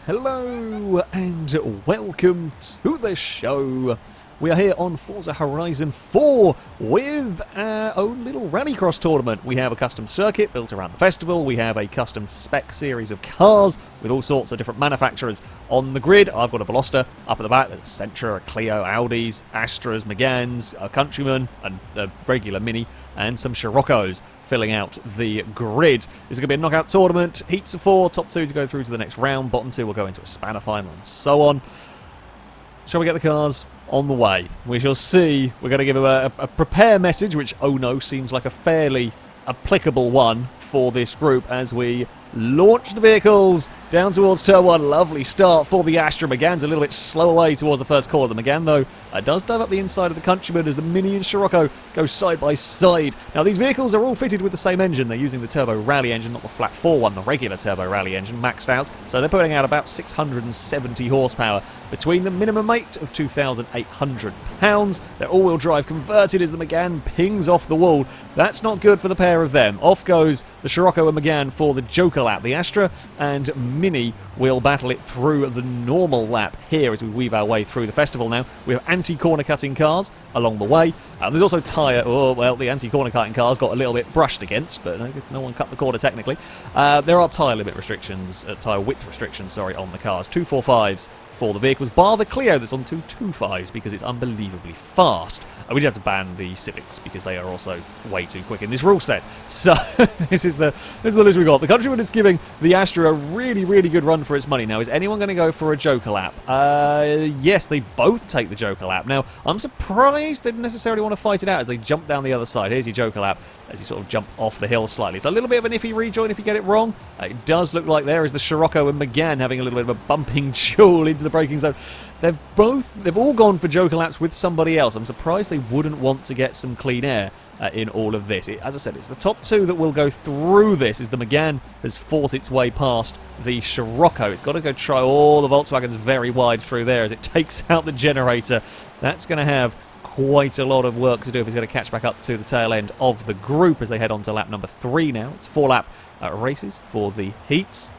Hello and welcome to the show. We are here on Forza Horizon 4 with our own little Rallycross tournament. We have a custom circuit built around the festival. We have a custom spec series of cars with all sorts of different manufacturers on the grid. I've got a Veloster up at the back. There's a Sentra, a Clio, Audis, Astras, Megans, a Countryman, a regular Mini, and some Scirocco's filling out the grid. This is going to be a knockout tournament. Heats of 4, top 2 to go through to the next round. Bottom 2 will go into a spanner final and so on. Shall we get the cars on the way? We shall see. We're going to give a prepare message, which, oh no, seems like a fairly applicable one for this group as we launch the vehicles down towards turn 1. Lovely start for the Astra. Megan's a little bit slow away towards the first corner. The Megan, though, does dive up the inside of the Countryman as the Mini and Scirocco go side by side. Now, these vehicles are all fitted with the same engine. They're using the Turbo Rally engine, not the flat 4 one, the regular Turbo Rally engine, maxed out. So they're putting out about 670 horsepower between the minimum weight of 2,800 pounds. They're all-wheel drive converted as the Megan pings off the wall. That's not good for the pair of them. Off goes the Scirocco and Megan for the Joker lap. The Astra and Mini will battle it through the normal lap here as we weave our way through the festival now. We have anti-corner cutting cars along the way. There's also the anti-corner cutting cars got a little bit brushed against, but no one cut the corner technically. There are tyre limit restrictions, tyre width restrictions, on the cars. 245s for the vehicles, bar the Clio that's on 225s because it's unbelievably fast. We did have to ban the Civics because they are also way too quick in this rule set. So this is the list we got. The Countryman is giving the Astra a really, really good run for its money. Now, is anyone going to go for a Joker lap? Yes, they both take the Joker lap. Now, I'm surprised they didn't necessarily want to fight it out as they jump down the other side. Here's your Joker lap as you sort of jump off the hill slightly. It's a little bit of an iffy rejoin if you get it wrong. It does look like there is the Scirocco and Megan having a little bit of a bumping duel into the braking zone. They've all gone for Joker laps with somebody else. I'm surprised they wouldn't want to get some clean air in all of this. As I said, it's the top 2 that will go through this as the Megan has fought its way past the Scirocco. It's got to go try all the Volkswagens very wide through there as it takes out the generator. That's going to have quite a lot of work to do if it's going to catch back up to the tail end of the group as they head on to lap number 3 now. It's 4-lap races for the heats.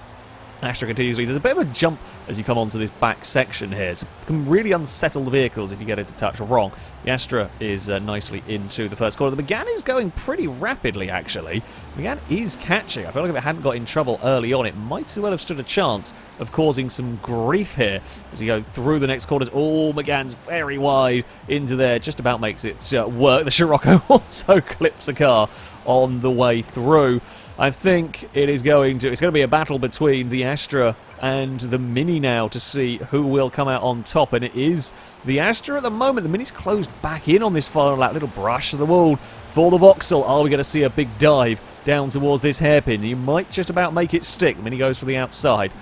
Astra continues to lead. There's a bit of a jump as you come onto this back section here. So it can really unsettle the vehicles if you get it to touch wrong. The Astra is nicely into the first corner. The Megan is going pretty rapidly, actually. Megan is catching. I feel like if it hadn't got in trouble early on, it might as well have stood a chance of causing some grief here as we go through the next corners. Oh, Megan's very wide into there. Just about makes it work. The Scirocco also clips a car on the way through. I think it's going to be a battle between the Astra and the Mini now to see who will come out on top, and it is the Astra at the moment. The Mini's closed back in on this final lap. Little brush to the wall for the Vauxhall. Are we going to see a big dive down towards this hairpin? You might just about make it stick. The Mini goes for the outside.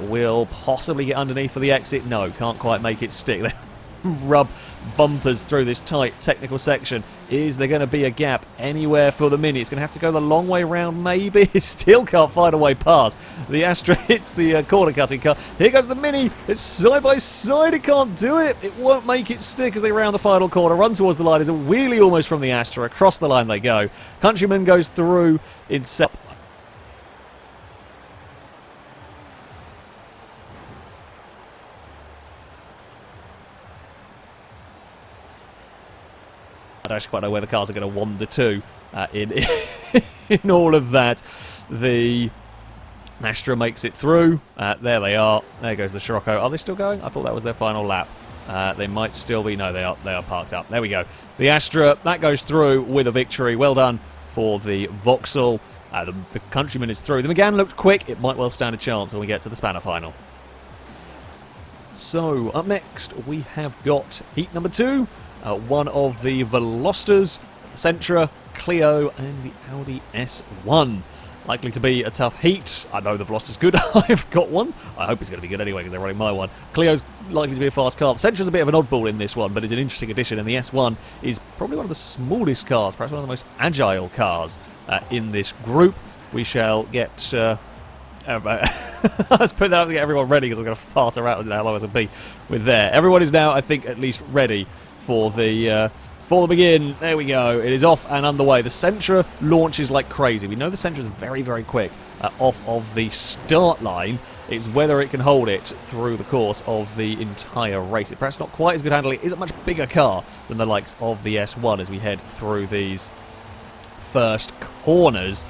Will possibly get underneath for the exit. No, can't quite make it stick. Rub bumpers through this tight technical section. Is there going to be a gap anywhere for the Mini? It's going to have to go the long way round, maybe. It still can't find a way past. The Astra hits the corner cutting car. Here goes the Mini. It's side by side. It can't do it. It won't make it stick as they round the final corner. Run towards the line. There's a wheelie almost from the Astra. Across the line they go. Countryman goes through in set. I don't actually quite know where the cars are going to wander to in all of that. The Astra makes it through. There they are. There goes the Scirocco. Are they still going? I thought that was their final lap. They might still be. No, they are parked up. There we go. The Astra, that goes through with a victory. Well done for the Vauxhall. The Countryman is through. The Megan looked quick. It might well stand a chance when we get to the spanner final. So, up next, we have got heat number 2. One of the Velosters, the Sentra, Clio, and the Audi S1. Likely to be a tough heat. I know the Veloster's good. I've got one. I hope it's going to be good anyway because they're running my one. Clio's likely to be a fast car. The Sentra's a bit of an oddball in this one, but it's an interesting addition. And the S1 is probably one of the smallest cars, perhaps one of the most agile cars in this group. We shall get... let's put that up to get everyone ready because I'm going to fart around. I don't know how long it's going to be with there. Everyone is now, I think, at least ready for the for the begin. There we go. It is off and underway. The Sentra launches like crazy. We know the Sentra is very, very quick off of the start line. It's whether it can hold it through the course of the entire race. It's perhaps not quite as good handling. It is a much bigger car than the likes of the S1 as we head through these first corners.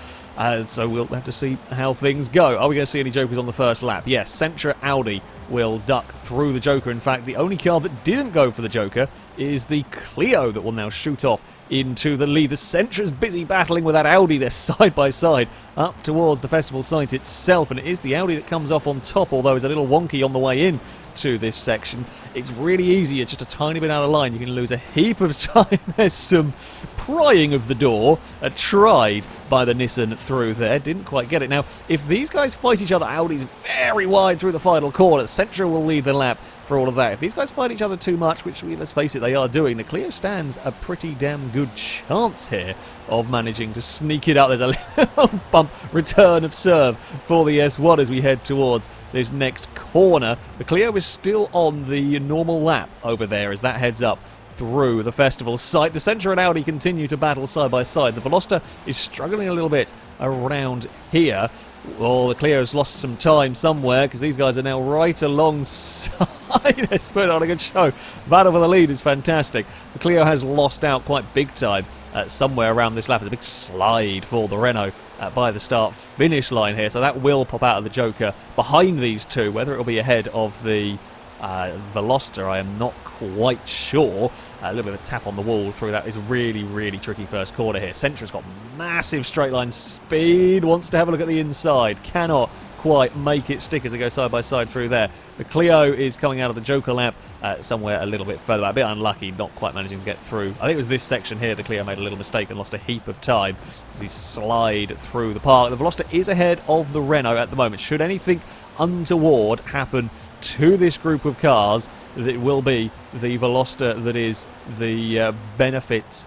So we'll have to see how things go. Are we going to see any jokers on the first lap? Yes, Sentra Audi will duck through the Joker. In fact, the only car that didn't go for the Joker is the Clio that will now shoot off into the lead. The Sentra's busy battling with that Audi. They're side by side up towards the festival site itself, and it is the Audi that comes off on top, although it's a little wonky on the way in to this section. It's really easy. It's just a tiny bit out of line. You can lose a heap of time. There's some prying of the door, tried by the Nissan through there, didn't quite get it. Now, if these guys fight each other, Audi's very wide through the final corner. Sentra will lead the lap for all of that. If these guys fight each other too much, which, let's face it, they are doing, the Clio stands a pretty damn good chance here of managing to sneak it up. There's a little bump, return of serve for the S1 as we head towards this next corner. The Clio is still on the normal lap over there as that heads up through the festival site. The Sentra and Audi continue to battle side by side. The Veloster is struggling a little bit around here. Well, the Clio's lost some time somewhere because these guys are now right alongside. It's put on a good show. Battle for the lead is fantastic. The Clio has lost out quite big time somewhere around this lap. There's a big slide for the Renault by the start-finish line here, so that will pop out of the Joker behind these two. Whether it will be ahead of the Veloster, I am not quite sure. A little bit of a tap on the wall through that is really, really tricky first corner here. Sentra's got massive straight line speed, wants to have a look at the inside, cannot quite make it stick as they go side by side through there. The Clio is coming out of the Joker lap somewhere a little bit further back. A bit unlucky, not quite managing to get through. I think it was this section here the Clio made a little mistake and lost a heap of time as we slide through the park. The Veloster is ahead of the Renault at the moment. Should anything untoward happen to this group of cars, it will be the Veloster that is the benefactor.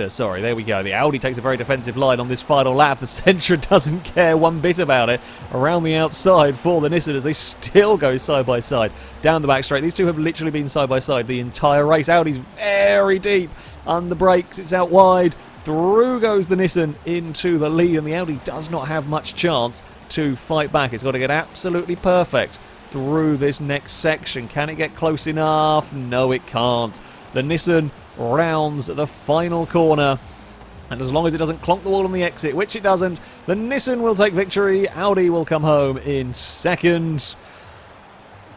Sorry, there we go. The Audi takes a very defensive line on this final lap. The Sentra doesn't care one bit about it. Around the outside for the Nissan as they still go side by side down the back straight. These two have literally been side by side the entire race. Audi's very deep under brakes. It's out wide. Through goes the Nissan into the lead, and the Audi does not have much chance to fight back. It's got to get absolutely perfect through this next section. Can it get close enough? No, it can't. The Nissan rounds the final corner, and as long as it doesn't clonk the wall on the exit, which it doesn't, the Nissan will take victory. Audi will come home in second.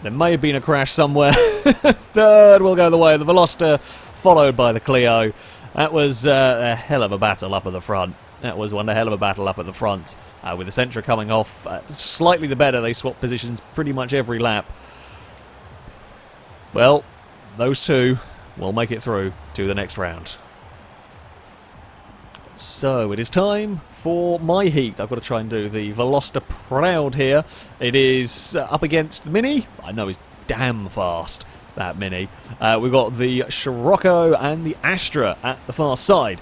There may have been a crash somewhere. Third will go the way of the Veloster, followed by the Clio. That was a hell of a battle up at the front. That was one hell of a battle up at the front. With the Sentra coming off slightly the better. They swap positions pretty much every lap. Well, those two will make it through to the next round. So it is time for my heat. I've got to try and do the Veloster proud here. It is up against the Mini. I know it's damn fast, that Mini. We've got the Scirocco and the Astra at the far side.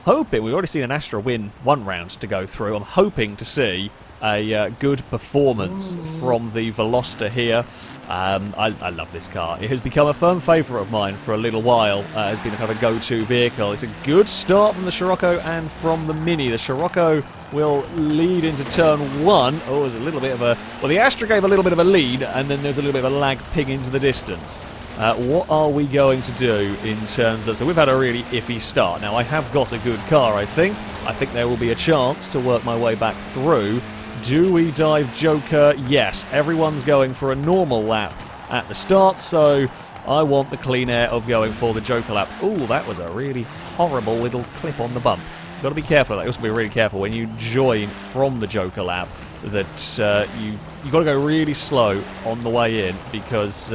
Hoping, we've already seen an Astra win one round to go through. I'm hoping to see a good performance from the Veloster here. I love this car. It has become a firm favourite of mine for a little while. It's been a kind of a go-to vehicle. It's a good start from the Scirocco and from the Mini. The Scirocco will lead into turn one. Oh, there's a little bit of a... Well, the Astra gave a little bit of a lead, and then there's a little bit of a lag ping into the distance. What are we going to do in terms of... So we've had a really iffy start. Now, I have got a good car, I think. I think there will be a chance to work my way back through. Do we dive Joker? Yes. Everyone's going for a normal lap at the start, so I want the clean air of going for the Joker lap. Ooh, that was a really horrible little clip on the bump. You've got to be careful of that. You also be really careful when you join from the Joker lap that you've got to go really slow on the way in, because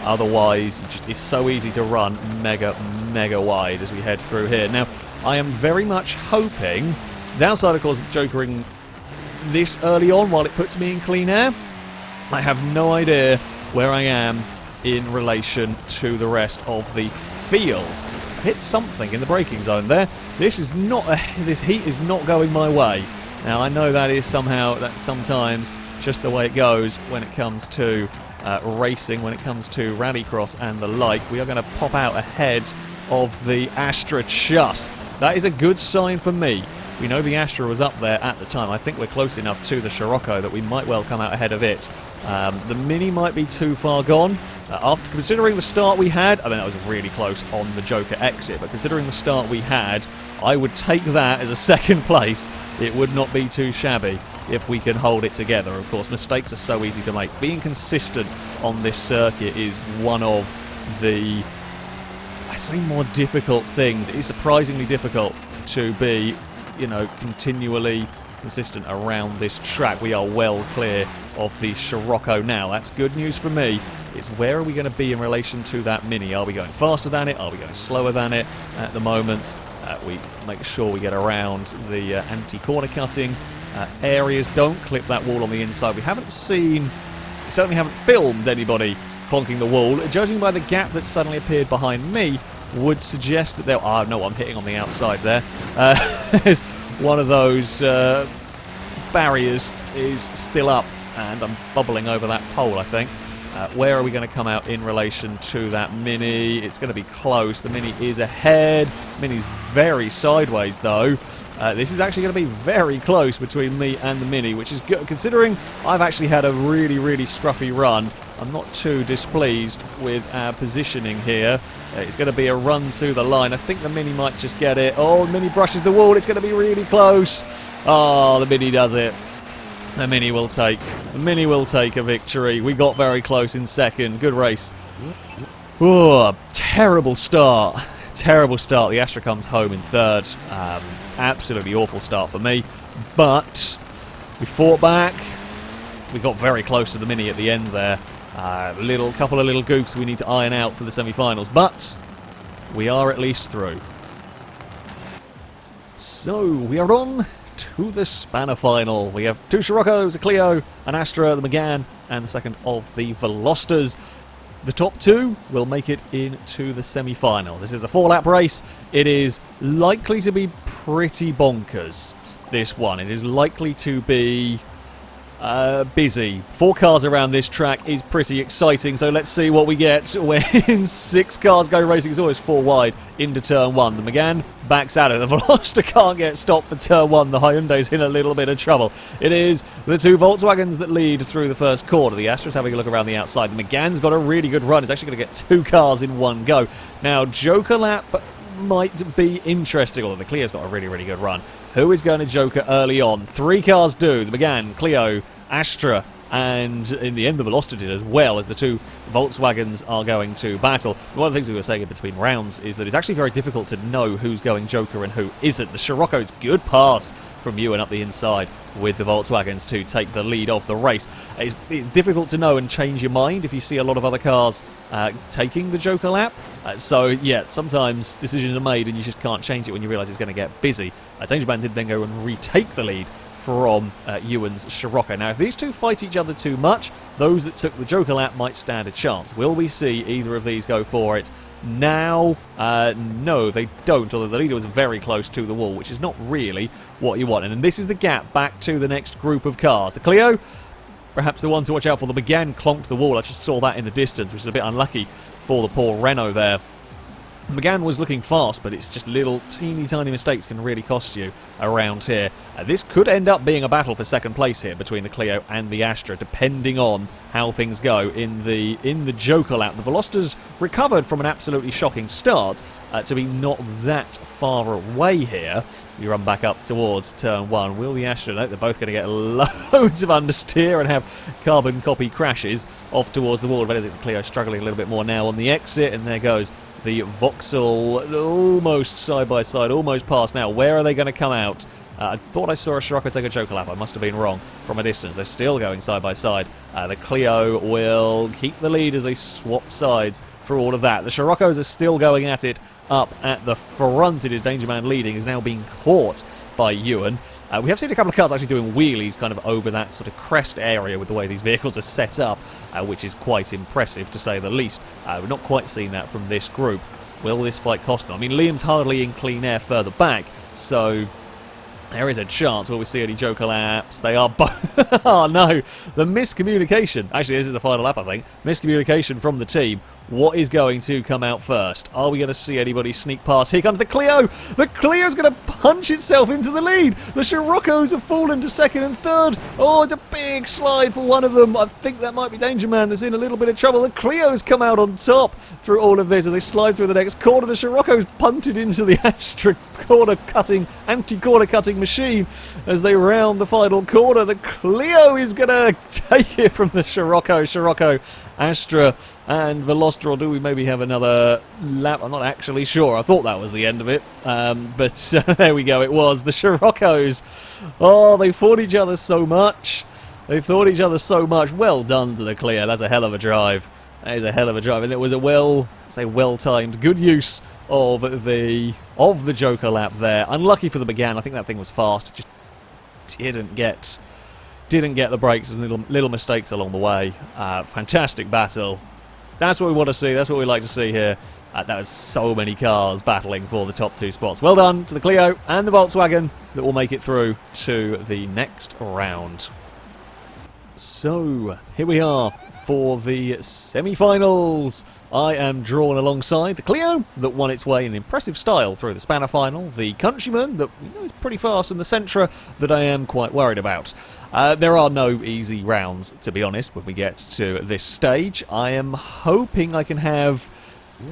otherwise it's so easy to run mega wide as we head through here. Now, I am very much hoping, downside of course jokering this early on while it puts me in clean air, I have no idea where I am in relation to the rest of the field. I hit something in the braking zone there. This heat is not going my way. Now I know that's sometimes just the way it goes when it comes to racing when it comes to Rallycross and the like. We are going to pop out ahead of the Astra just. That is a good sign for me. We know the Astra was up there at the time. I think we're close enough to the Scirocco that we might well come out ahead of it. The Mini might be too far gone. After considering the start we had, I mean, that was really close on the Joker exit, but considering the start we had, I would take that as a second place. It would not be too shabby if we can hold it together. Of course, mistakes are so easy to make. Being consistent on this circuit is one of the, I say, more difficult things. It is surprisingly difficult to be, you know, continually consistent around this track. We are well clear of the Scirocco now. That's good news for me. It's where are we going to be in relation to that Mini? Are we going faster than it? Are we going slower than it? At the moment, we make sure we get around the anti-corner cutting areas. Don't clip that wall on the inside. We haven't seen, certainly haven't filmed anybody clonking the wall. Judging by the gap that suddenly appeared behind me, would suggest that there... Oh, no, I'm hitting on the outside there. There's one of those barriers is still up, and I'm bubbling over that pole, I think. Where are we going to come out in relation to that Mini? It's going to be close. The Mini is ahead. Mini's very sideways, though. This is actually going to be very close between me and the Mini, which is good. Considering I've actually had a really, really scruffy run, I'm not too displeased with our positioning here. It's going to be a run to the line. I think the Mini might just get it. Oh, the Mini brushes the wall. It's going to be really close. Oh, the Mini does it. The Mini will take a victory. We got very close in second. Good race. Oh, terrible start. Terrible start. The Astra comes home in third. Absolutely awful start for me. But we fought back. We got very close to the Mini at the end there. Couple of little goofs we need to iron out for the semi-finals. But we are at least through. So we are on to the Spanner final. We have 2 Sciroccos, a Clio, an Astra, the Megane, and the second of the Velosters. The top 2 will make it into the semi-final. This is a 4-lap race. It is likely to be pretty bonkers, this one. It is likely to be busy. 4 cars around this track is pretty exciting, so let's see what we get when 6 cars go racing. It's always 4 wide into turn 1. The Megane backs out of it. The Veloster can't get stopped for turn 1. The Hyundai's in a little bit of trouble. It is the 2 Volkswagens that lead through the first quarter. The Astra's having a look around the outside. The Megane's got a really good run. It's actually going to get 2 cars in one go. Now, Joker lap might be interesting, although the Clio's got a really, really good run. Who is going to Joker early on? 3 cars do. The Megane, Clio, Astra, and in the end the Veloster did as well, as the 2 Volkswagens are going to battle. One of the things we were saying in between rounds is that it's actually very difficult to know who's going Joker and who isn't. The Scirocco's good pass from Ewan up the inside with the Volkswagens to take the lead of the race. It's difficult to know and change your mind if you see a lot of other cars taking the Joker lap. So, yeah, sometimes decisions are made and you just can't change it when you realise it's going to get busy. Dangerman did then go and retake the lead from Ewan's Scirocco. Now, if these 2 fight each other too much, those that took the Joker lap might stand a chance. Will we see either of these go for it now? No, they don't, although the leader was very close to the wall, which is not really what you want. And then this is the gap back to the next group of cars. The Clio, perhaps the one to watch out for. The Megane clonked the wall. I just saw that in the distance, which is a bit unlucky for the poor Renault there. Megane was looking fast, but it's just little teeny tiny mistakes can really cost you around here. This could end up being a battle for second place here between the Clio and the Astra, depending on how things go in the Joker lap. The Velosters recovered from an absolutely shocking start to be not that far away here. We run back up towards turn 1. Will the Astra? No, they're both going to get loads of understeer and have carbon copy crashes off towards the wall. I think the Clio struggling a little bit more now on the exit, and there goes the Vauxhall almost side by side, almost past now. Where are they going to come out? I thought I saw a Scirocco take a Joker lap. I must have been wrong from a distance. They're still going side by side. The Clio will keep the lead as they swap sides for all of that. The Sciroccos are still going at it up at the front. It is Dangerman leading. Is now being caught by Ewan. We have seen a couple of cars actually doing wheelies kind of over that sort of crest area with the way these vehicles are set up, which is quite impressive to say the least. We've not quite seen that from this group. Will this fight cost them? I mean, Liam's hardly in clean air further back, so There is a chance. Will we see any Joker laps? They are both... Oh, no. The miscommunication. Actually, this is the final lap, I think. Miscommunication from the team. What is going to come out first? Are we going to see anybody sneak past? Here comes the Clio. The Clio's going to punch itself into the lead. The Scirocco's have fallen to second and third. Oh, it's a big slide for one of them. I think that might be Danger Man that's in a little bit of trouble. The Clio's come out on top through all of this, and they slide through the next corner. The Scirocco's punted into the Astra anti-corner cutting machine as they round the final corner. The Clio is going to take it from the Scirocco, Astra and Veloster, or do we maybe have another lap? I'm not actually sure. I thought that was the end of it. But there we go. It was. The Sciroccos. Oh, they fought each other so much. Well done to the Clio. That's a hell of a drive. That is a hell of a drive. And it was a well-timed, good use of the Joker lap there. Unlucky for the McGann. I think that thing was fast. It just didn't get the brakes and little mistakes along the way. Fantastic battle. That's what we want to see. That's what we like to see here. That was so many cars battling for the top two spots. Well done to the Clio and the Volkswagen that will make it through to the next round. So, here we are for the semi-finals. I am drawn alongside the Clio that won its way in impressive style through the Spanner final, the Countryman that is pretty fast, and the Sentra that I am quite worried about. There are no easy rounds, to be honest, when we get to this stage. I am hoping I can have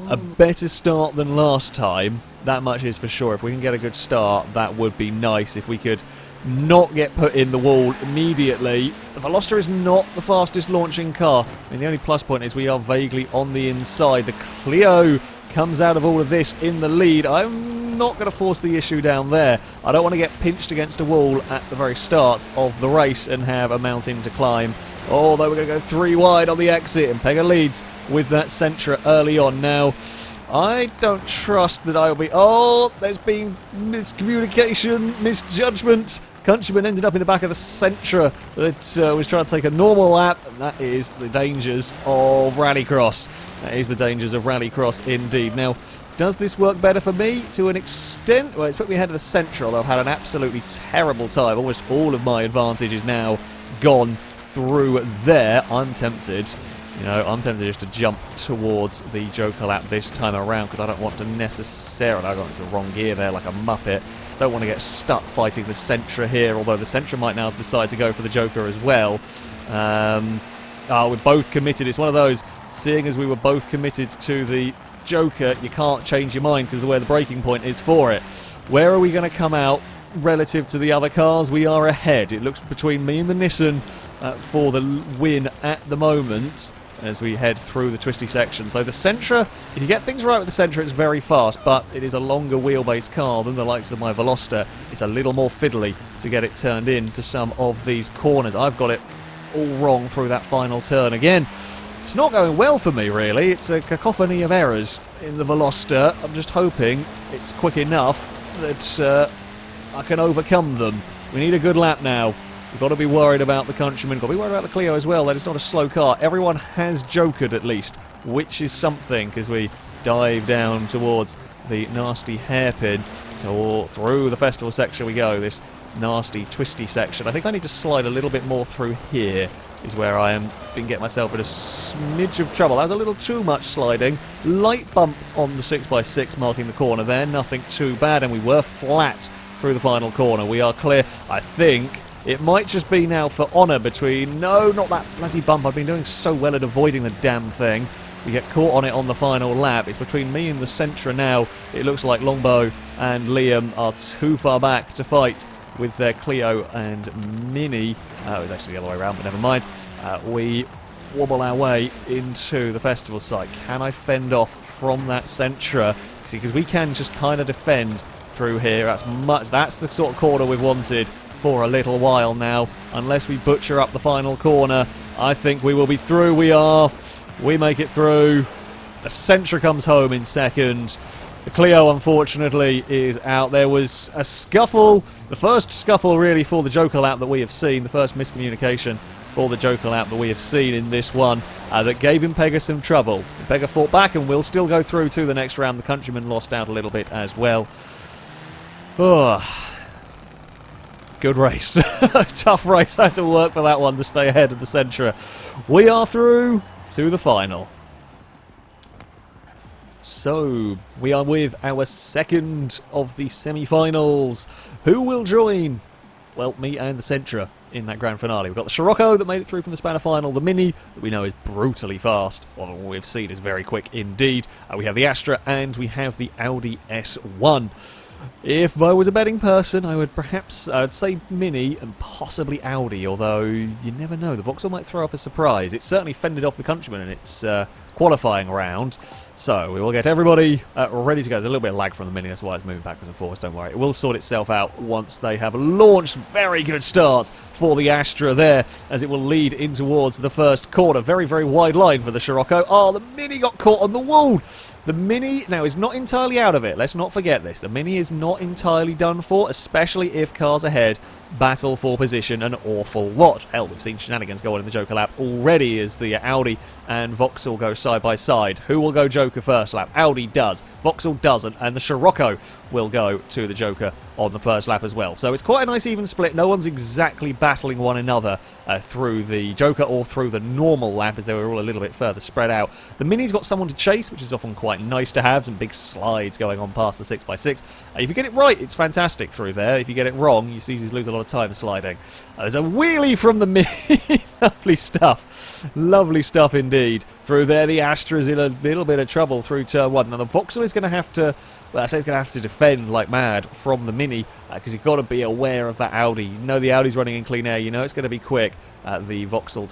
a better start than last time. That much is for sure. If we can get a good start, that would be nice. If we could not get put in the wall immediately. The Veloster is not the fastest launching car. I mean, the only plus point is we are vaguely on the inside. The Clio comes out of all of this in the lead. I'm not going to force the issue down there. I don't want to get pinched against a wall at the very start of the race and have a mountain to climb. Although we're going to go 3 wide on the exit, and Pega leads with that Sentra early on. Now, I don't trust that I'll be... Oh, there's been miscommunication, misjudgment. Countryman ended up in the back of the Sentra that was trying to take a normal lap, and that is the dangers of Rallycross. That is the dangers of Rallycross indeed. Now, does this work better for me? To an extent, well, it's put me ahead of the Sentra, although I've had an absolutely terrible time. Almost all of my advantage is now gone through there. I'm tempted just to jump towards the Joker lap this time around, because I don't want to necessarily... I got into the wrong gear there like a muppet. Don't want to get stuck fighting the Sentra here, although the Sentra might now decide to go for the Joker as well. We're both committed. It's one of those, seeing as we were both committed to the Joker, you can't change your mind because of where the breaking point is for it. Where are we going to come out relative to the other cars? We are ahead. It looks between me and the Nissan for the win at the moment as we head through the twisty section. So the Sentra, if you get things right with the Sentra, it's very fast, but it is a longer wheelbase car than the likes of my Veloster. It's a little more fiddly to get it turned into some of these corners. I've got it all wrong through that final turn again. It's not going well for me, really. It's a cacophony of errors in the Veloster. I'm just hoping it's quick enough that I can overcome them. We need a good lap now. We've got to be worried about the Countryman. Got to be worried about the Clio as well. That is not a slow car. Everyone has jokered at least, which is something, as we dive down towards the nasty hairpin. Through the festival section we go. This nasty, twisty section. I think I need to slide a little bit more through here, is where I am been getting myself in a smidge of trouble. That was a little too much sliding. Light bump on the 6x6 marking the corner there. Nothing too bad, and we were flat through the final corner. We are clear. I think it might just be now for honour between... No, not that bloody bump. I've been doing so well at avoiding the damn thing. We get caught on it on the final lap. It's between me and the Sentra now. It looks like Longbow and Liam are too far back to fight with their Clio and Mini. It was actually the other way around, but never mind. We wobble our way into the festival site. Can I fend off from that Sentra? See, because we can just kind of defend through here. That's the sort of corner we've wanted for a little while now. Unless we butcher up the final corner, I think we will be through. We are. We make it through. The Sentra comes home in second. The Clio, unfortunately, is out. There was a scuffle. The first scuffle, really, for the Joker lap that we have seen. The first miscommunication for the Joker lap that we have seen in this one that gave Pega some trouble. Pega fought back and will still go through to the next round. The Countryman lost out a little bit as well. Oh. Good race. Tough race. I had to work for that one to stay ahead of the Sentra. We are through to the final. So, we are with our second of the semi-finals. Who will join? Well, me and the Sentra in that grand finale. We've got the Scirocco that made it through from the Spanner final, the Mini that we know is brutally fast, or what we've seen is very quick indeed. We have the Astra and we have the Audi S1. If I was a betting person, I would perhaps, I'd say Mini and possibly Audi, although you never know, the Vauxhall might throw up a surprise. It certainly fended off the Countryman in its qualifying round, so we will get everybody ready to go. There's a little bit of lag from the Mini, that's why it's moving backwards and forwards, don't worry. It will sort itself out once they have launched. Very good start for the Astra there, as it will lead in towards the first corner. Very, very wide line for the Scirocco. Oh, the Mini got caught on the wall. The Mini now is not entirely out of it. Let's not forget this. The Mini is not entirely done for, especially if cars ahead battle for position an awful lot. Hell, we've seen shenanigans go on in the Joker lap already as the Audi and Vauxhall go side by side. Who will go Joker first lap? Audi does. Vauxhall doesn't. And the Scirocco will go to the Joker on the first lap as well. So it's quite a nice even split. No one's exactly battling one another through the Joker or through the normal lap, as they were all a little bit further spread out. The Mini's got someone to chase, which is often quite nice to have. Some big slides going on past the 6x6. If you get it right, it's fantastic through there. If you get it wrong, you see you lose a lot of time sliding. There's a wheelie from the Mini. Lovely stuff. Lovely stuff indeed. Through there, the Astra's in a little bit of trouble through turn 1. Now, the Vauxhall is going to have to, well, I say it's going to have to defend like mad from the Mini, because you've got to be aware of that Audi. You know the Audi's running in clean air. You know it's going to be quick. The Vauxhall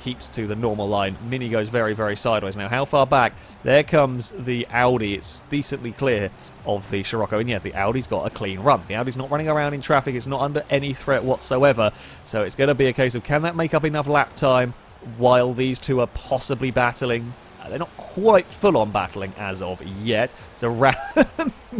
keeps to the normal line. Mini goes very, very sideways. Now, how far back? There comes the Audi. It's decently clear of the Scirocco. And yeah, the Audi's got a clean run. The Audi's not running around in traffic. It's not under any threat whatsoever. So it's going to be a case of, can that make up enough lap time while these two are possibly battling? They're not quite full-on battling as of yet. So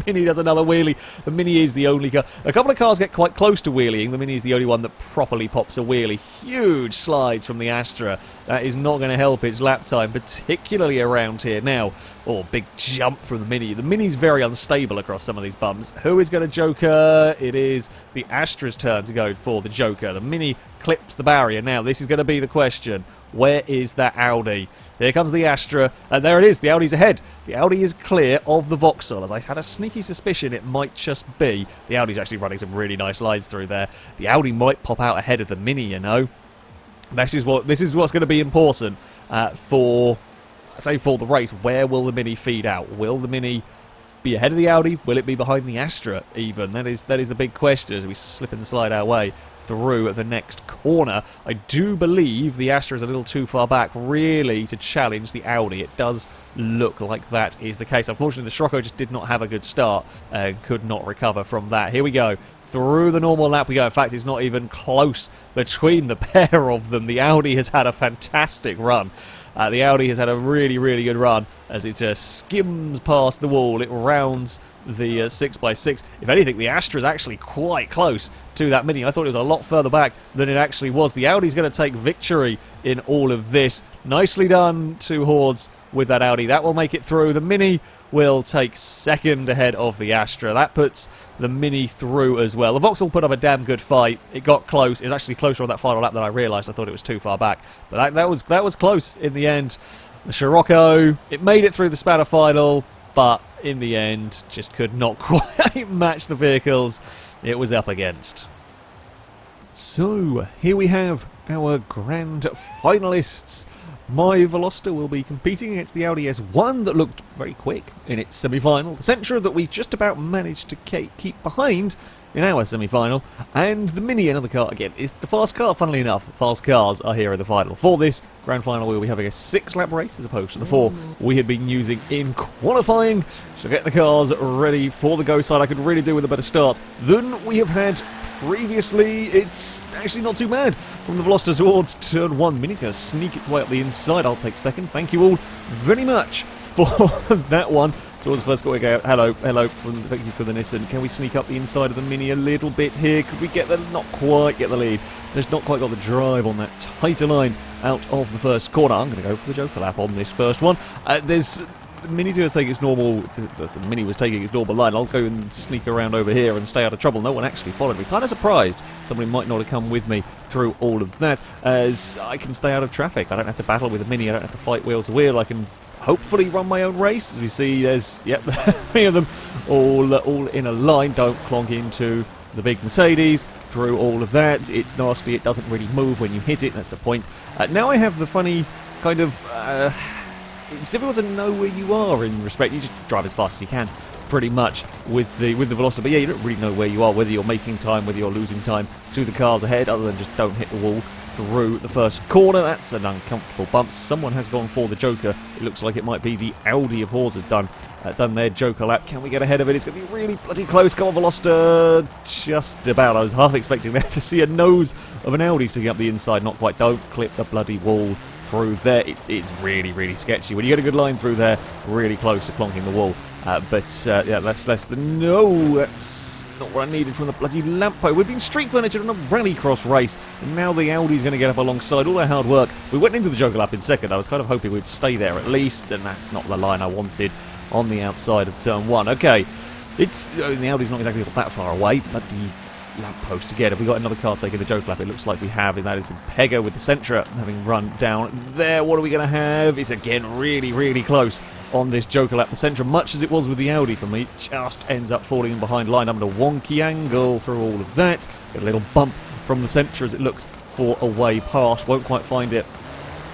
Mini does another wheelie. The Mini is the only car. A couple of cars get quite close to wheeling. The Mini is the only one that properly pops a wheelie. Huge slides from the Astra. That is not going to help its lap time, particularly around here. Now, oh, big jump from the Mini. The Mini's very unstable across some of these bumps. Who is going to Joker? It is the Astra's turn to go for the Joker. The Mini clips the barrier. Now, this is going to be the question. Where is that Audi? Here comes the Astra, and there it is, the Audi's ahead. The Audi is clear of the Vauxhall, as I had a sneaky suspicion it might just be. The Audi's actually running some really nice lines through there. The Audi might pop out ahead of the Mini, you know. This is what's going to be important for the race. Where will the Mini feed out? Will the Mini be ahead of the Audi? Will it be behind the Astra even? That is the big question as we slip and slide our way through the next corner. I do believe the Astra is a little too far back really to challenge the Audi. It does look like that is the case. Unfortunately, the Scirocco just did not have a good start and could not recover from that. Here we go. Through the normal lap we go. In fact, it's not even close between the pair of them. The Audi has had a fantastic run. The Audi has had a really, really good run as it skims past the wall. It rounds the 6x6. If anything, the Astra is actually quite close to that Mini. I thought it was a lot further back than it actually was. The Audi's going to take victory in all of this. Nicely done to Hordes with that Audi. That will make it through. The Mini will take second ahead of the Astra. That puts the Mini through as well. The Vauxhall put up a damn good fight. It got close. It was actually closer on that final lap than I realised. I thought it was too far back. But that was close in the end. The Scirocco, it made it through the Spanner final, but in the end just could not quite match the vehicles it was up against. So here we have our grand finalists. My Veloster will be competing against the Audi S1 that looked very quick in its semi-final, the Sentra that we just about managed to keep behind in our semi-final, and the Mini, another car, again, is the fast car, funnily enough. Fast cars are here in the final. For this grand final, we will be having a 6-lap race as opposed to the 4 we had been using in qualifying. So get the cars ready for the go side. I could really do with a better start than we have had previously. It's actually not too bad from the Veloster towards turn 1. Mini's going to sneak its way up the inside. I'll take second. Thank you all very much for that one. Towards the first corner, go. Hello, thank you for the Nissan. Can we sneak up the inside of the Mini a little bit here? Could we get the, not quite get the lead. Just not quite got the drive on that tighter line out of the first corner. I'm going to go for the Joker lap on this first one. There's the Mini's going to take its normal... The Mini was taking its normal line. I'll go and sneak around over here and stay out of trouble. No one actually followed me. Kind of surprised somebody might not have come with me through all of that, as I can stay out of traffic. I don't have to battle with a Mini. I don't have to fight wheel to wheel. I can hopefully run my own race. As we see, there's, yep, 3 of them all in a line. Don't clonk into the big Mercedes. Through all of that, it's nasty. It doesn't really move when you hit it. That's the point. Now I have the funny kind of... it's difficult to know where you are in respect. You just drive as fast as you can, pretty much, with the velocity. But yeah, you don't really know where you are, whether you're making time, whether you're losing time to the cars ahead, other than just don't hit the wall through the first corner. That's an uncomfortable bump. Someone has gone for the Joker. It looks like it might be the Audi of Forza done their Joker lap. Can we get ahead of it? It's going to be really bloody close. Come on, Veloster. Just about. I was half expecting there to see a nose of an Audi sticking up the inside. Not quite. Don't clip the bloody wall through there. It's really, really sketchy. When you get a good line through there, really close to clonking the wall. Yeah, that's less than... No, that's not what I needed from the bloody lamppost. We've been street furniture in a Rallycross race, and now the Audi's going to get up alongside. All their hard work. We went into the Joker lap in second. I was kind of hoping we'd stay there at least, and that's not the line I wanted on the outside of turn 1. Okay, the Audi's not exactly that far away, but the lamppost again. Have we got another car taking the Joker lap? It looks like we have, and that is Pega with the Sentra having run down there. What are we going to have? It's again really, really close on this Joker lap. The Sentra, much as it was with the Audi for me, just ends up falling in behind line. I'm at a wonky angle through all of that. Get a little bump from the Sentra as it looks for a way past. Won't quite find it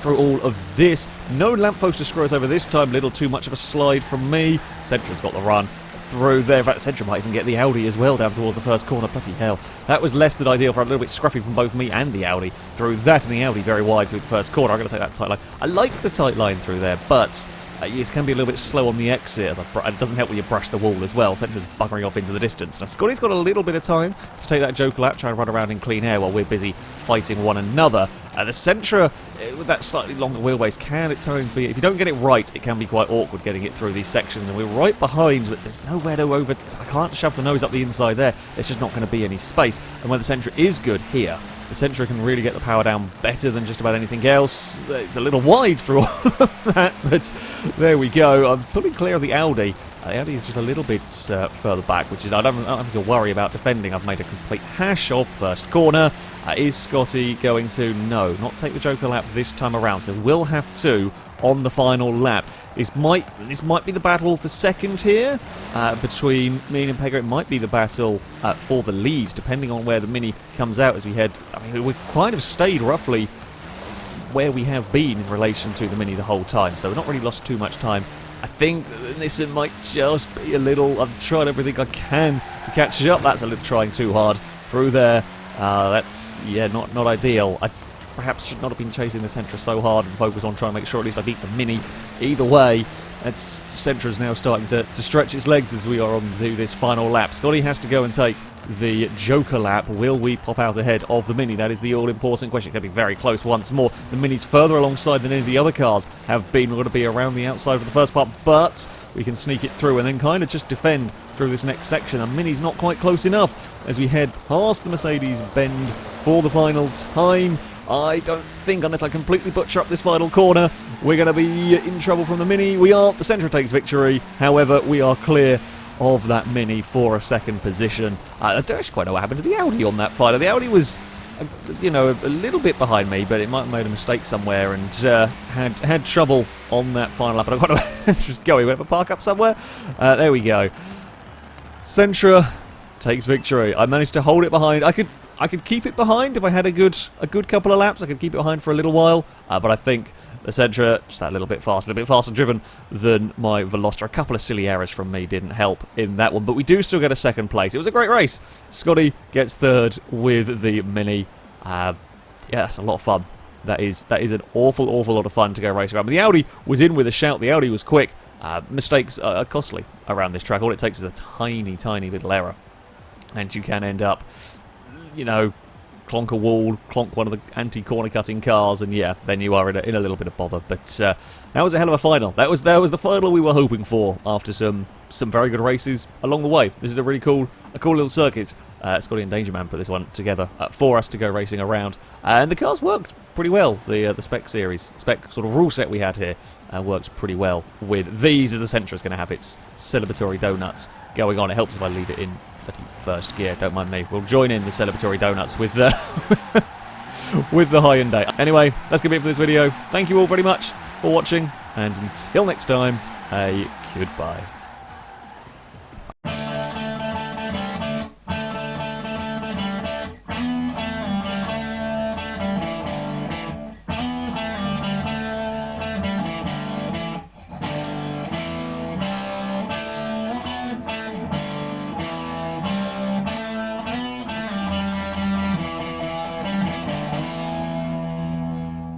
through all of this. No lamppost to screw us over this time. Little too much of a slide from me. Sentra's got the run through there. In fact, Sentra might even get the Audi as well down towards the first corner. Bloody hell. That was less than ideal for a little bit scruffy from both me and the Audi. Through that, and the Audi very wide through the first corner. I'm going to take that tight line. I like the tight line through there, but it can be a little bit slow on the exit. It doesn't help when you brush the wall as well. Sentra's buggering off into the distance. Now, Scotty's got a little bit of time to take that Joker lap, try and run around in clean air while we're busy fighting one another. The Sentra, with that slightly longer wheelbase, can at times be, if you don't get it right, it can be quite awkward getting it through these sections. And we're right behind, but there's nowhere to over... I can't shove the nose up the inside there. There's just not going to be any space. And when the Sentra is good here, the Sentra can really get the power down better than just about anything else. It's a little wide through all of that, but there we go. I'm pulling clear of the Audi. The Audi is just a little bit further back, which is I don't have to worry about defending. I've made a complete hash of the first corner. Is Scotty going to? No, not take the Joker lap this time around, so we'll have to on the final lap. This might be the battle for second here between me and Pega. It might be the battle for the lead, depending on where the Mini comes out as we head. I mean, we've kind of stayed roughly where we have been in relation to the Mini the whole time, so we've not really lost too much time. I think this might just be a little... I've tried everything I can to catch up. That's a little trying too hard through there. That's, yeah, not ideal. I perhaps should not have been chasing the Sentra so hard and focus on trying to make sure at least I beat the Mini. Either way, Sentra's now starting to stretch its legs as we are on to this final lap. Scotty has to go and take the Joker lap. Will we pop out ahead of the Mini? That is the all-important question. It's going to be very close once more. The Mini's further alongside than any of the other cars have been. We're going to be around the outside for the first part, but we can sneak it through and then kind of just defend through this next section. The Mini's not quite close enough as we head past the Mercedes bend for the final time. I don't think, unless I completely butcher up this final corner, we're going to be in trouble from the Mini. We are. The Sentra takes victory. However, we are clear of that Mini for a second position. I don't actually quite know what happened to the Audi on that final. The Audi was, a little bit behind me, but it might have made a mistake somewhere and had trouble on that final lap. But I got to just go. We went for park up somewhere. There we go. Sentra takes victory. I managed to hold it behind. I could keep it behind if I had a good couple of laps. I could keep it behind for a little while, but I think the Sentra just that little bit faster driven than my Veloster. A couple of silly errors from me didn't help in that one, but we do still get a second place. It was a great race. Scotty gets third with the Mini. Yeah, that's a lot of fun. That is an awful lot of fun to go race around. But the Audi was in with a shout. The Audi was quick. Mistakes are costly around this track. All it takes is a tiny little error, and you can end up, clonk a wall, clonk one of the anti-corner cutting cars, and yeah, then you are in a little bit of bother. But that was a hell of a final. That was the final we were hoping for after some very good races along the way. This is a really cool little circuit Scotty and Dangerman put this one together for us to go racing around. And the cars worked pretty well. The spec series, spec sort of rule set we had here works pretty well with these, as the Sentra is going to have its celebratory donuts going on. It helps if I leave it in bloody first gear, don't mind me. We'll join in the celebratory donuts with the with the Hyundai. Anyway, that's going to be it for this video. Thank you all very much for watching, and until next time, a goodbye.